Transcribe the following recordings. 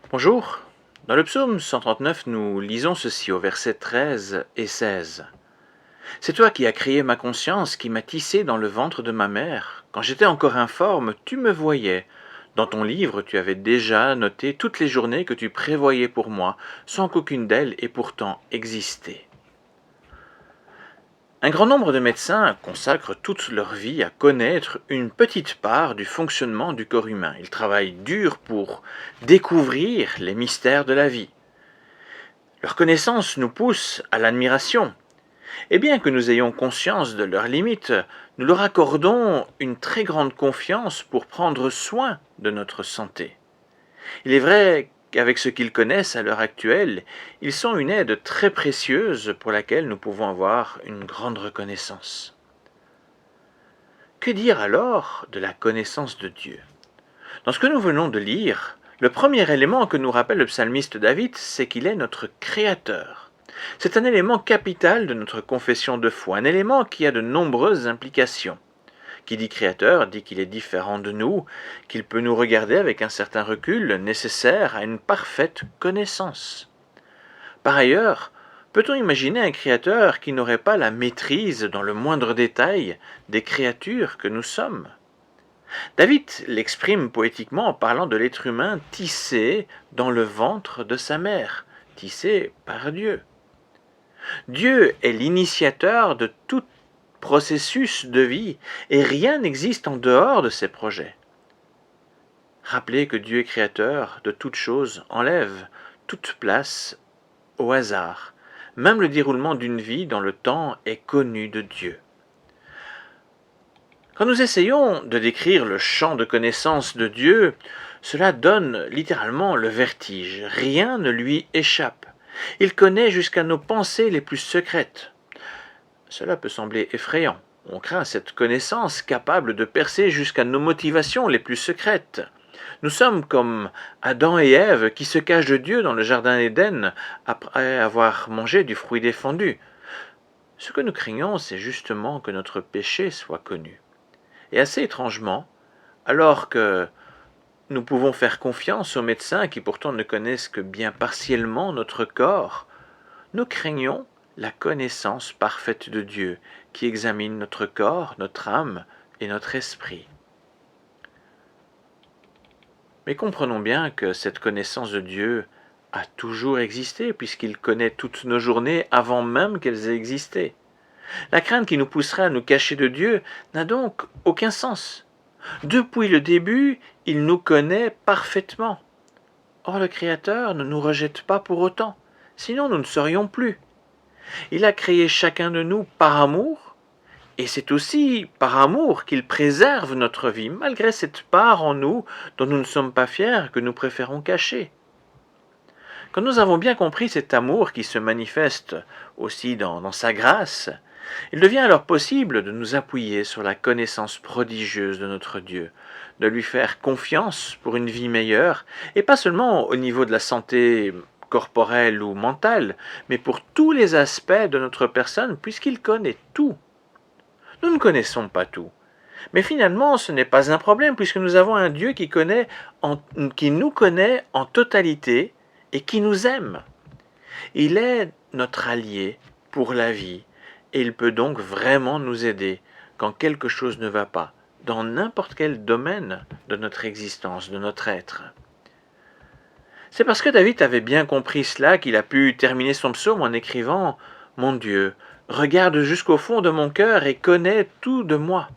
Bonjour. Dans le psaume 139, nous lisons ceci au verset 13 et 16. C'est toi qui as créé ma conscience, qui m'as tissé dans le ventre de ma mère. Quand j'étais encore informe, tu me voyais. Dans ton livre, tu avais déjà noté toutes les journées que tu prévoyais pour moi, sans qu'aucune d'elles ait pourtant existé. Un grand nombre de médecins consacrent toute leur vie à connaître une petite part du fonctionnement du corps humain. Ils travaillent dur pour découvrir les mystères de la vie. Leur connaissance nous pousse à l'admiration, et bien que nous ayons conscience de leurs limites, nous leur accordons une très grande confiance pour prendre soin de notre santé. Il est vrai qu'avec ce qu'ils connaissent à l'heure actuelle, ils sont une aide très précieuse pour laquelle nous pouvons avoir une grande reconnaissance. Que dire alors de la connaissance de Dieu? Dans ce que nous venons de lire, le premier élément que nous rappelle le psalmiste David, c'est qu'il est notre Créateur. C'est un élément capital de notre confession de foi, un élément qui a de nombreuses implications. Qui dit Créateur dit qu'il est différent de nous, qu'il peut nous regarder avec un certain recul nécessaire à une parfaite connaissance. Par ailleurs, peut-on imaginer un Créateur qui n'aurait pas la maîtrise dans le moindre détail des créatures que nous sommes? David l'exprime poétiquement en parlant de l'être humain tissé dans le ventre de sa mère, tissé par Dieu. Dieu est l'initiateur de tout processus de vie et rien n'existe en dehors de ses projets. Rappeler que Dieu est créateur de toutes choses enlève toute place au hasard. Même le déroulement d'une vie dans le temps est connu de Dieu. Quand nous essayons de décrire le champ de connaissance de Dieu, cela donne littéralement le vertige. Rien ne lui échappe. Il connaît jusqu'à nos pensées les plus secrètes. Cela peut sembler effrayant. On craint cette connaissance capable de percer jusqu'à nos motivations les plus secrètes. Nous sommes comme Adam et Ève qui se cachent de Dieu dans le jardin d'Éden après avoir mangé du fruit défendu. Ce que nous craignons, c'est justement que notre péché soit connu. Et assez étrangement, alors que nous pouvons faire confiance aux médecins qui pourtant ne connaissent que bien partiellement notre corps, nous craignons la connaissance parfaite de Dieu qui examine notre corps, notre âme et notre esprit. Mais comprenons bien que cette connaissance de Dieu a toujours existé puisqu'il connaît toutes nos journées avant même qu'elles aient existé. La crainte qui nous pousserait à nous cacher de Dieu n'a donc aucun sens. Depuis le début, il nous connaît parfaitement. Or le Créateur ne nous rejette pas pour autant, sinon nous ne serions plus. Il a créé chacun de nous par amour, et c'est aussi par amour qu'il préserve notre vie, malgré cette part en nous dont nous ne sommes pas fiers, que nous préférons cacher. Quand nous avons bien compris cet amour qui se manifeste aussi dans sa grâce, il devient alors possible de nous appuyer sur la connaissance prodigieuse de notre Dieu, de lui faire confiance pour une vie meilleure, et pas seulement au niveau de la santé corporelle ou mentale, mais pour tous les aspects de notre personne, puisqu'il connaît tout. Nous ne connaissons pas tout. Mais finalement, ce n'est pas un problème, puisque nous avons un Dieu qui nous connaît en totalité et qui nous aime. Il est notre allié pour la vie, et il peut donc vraiment nous aider quand quelque chose ne va pas, dans n'importe quel domaine de notre existence, de notre être. C'est parce que David avait bien compris cela qu'il a pu terminer son psaume en écrivant « Mon Dieu, regarde jusqu'au fond de mon cœur et connais tout de moi ».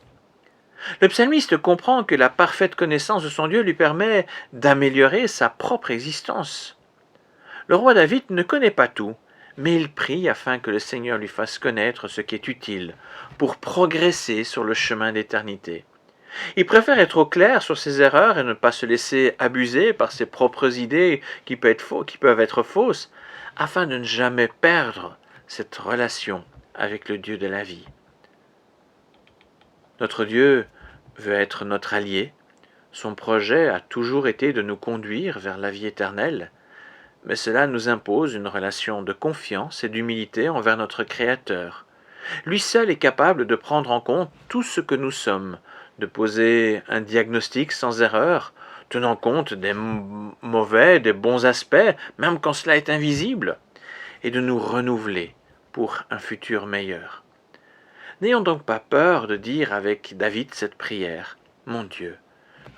Le psalmiste comprend que la parfaite connaissance de son Dieu lui permet d'améliorer sa propre existence. Le roi David ne connaît pas tout, mais il prie afin que le Seigneur lui fasse connaître ce qui est utile pour progresser sur le chemin d'éternité. Il préfère être au clair sur ses erreurs et ne pas se laisser abuser par ses propres idées qui peuvent être fausses, afin de ne jamais perdre cette relation avec le Dieu de la vie. Notre Dieu veut être notre allié. Son projet a toujours été de nous conduire vers la vie éternelle, mais cela nous impose une relation de confiance et d'humilité envers notre Créateur. Lui seul est capable de prendre en compte tout ce que nous sommes, de poser un diagnostic sans erreur, tenant compte des mauvais, des bons aspects, même quand cela est invisible, et de nous renouveler pour un futur meilleur. N'ayons donc pas peur de dire avec David cette prière. Mon Dieu,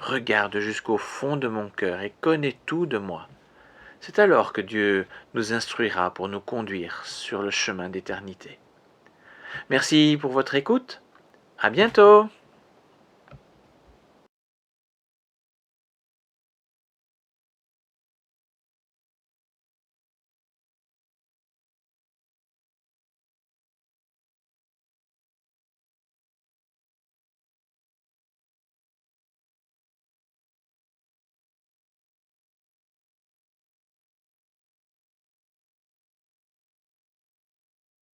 regarde jusqu'au fond de mon cœur et connais tout de moi. C'est alors que Dieu nous instruira pour nous conduire sur le chemin d'éternité. Merci pour votre écoute. À bientôt.